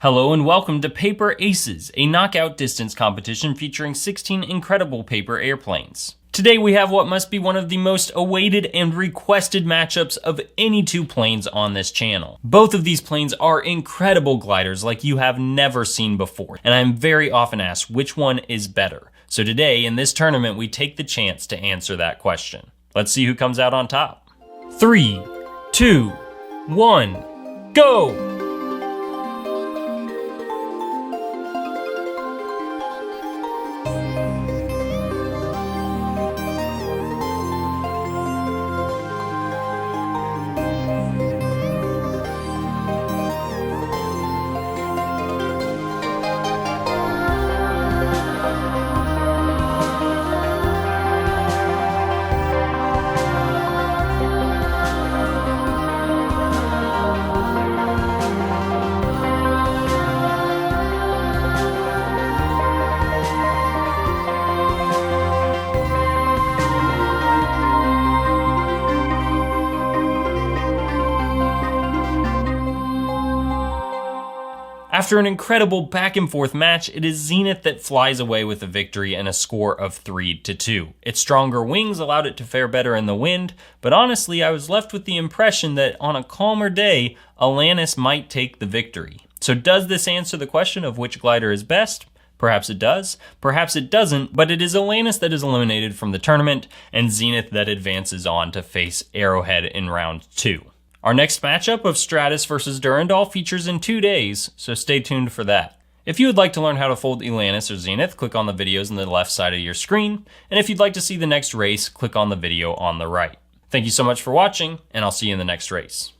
Hello and welcome to Paper Aces, a knockout distance competition featuring 16 incredible paper airplanes. Today we have what must be one of the most awaited and requested matchups of any two planes on this channel. Both of these planes are incredible gliders like you have never seen before, and I'm very often asked which one is better. So today in this tournament we take the chance to answer that question. Let's see who comes out on top. 3, 2, 1, go! After an incredible back and forth match, it is Zenith that flies away with the victory and a score of 3-2. Its stronger wings allowed it to fare better in the wind, but honestly I was left with the impression that on a calmer day, Elanus might take the victory. So does this answer the question of which glider is best? Perhaps it does, perhaps it doesn't, but it is Elanus that is eliminated from the tournament and Zenith that advances on to face Arrowhead in round 2. Our next matchup of Stratus versus Durandal features in 2 days, so stay tuned for that. If you would like to learn how to fold Elanus or Zenith, click on the videos on the left side of your screen, and if you'd like to see the next race, click on the video on the right. Thank you so much for watching, and I'll see you in the next race.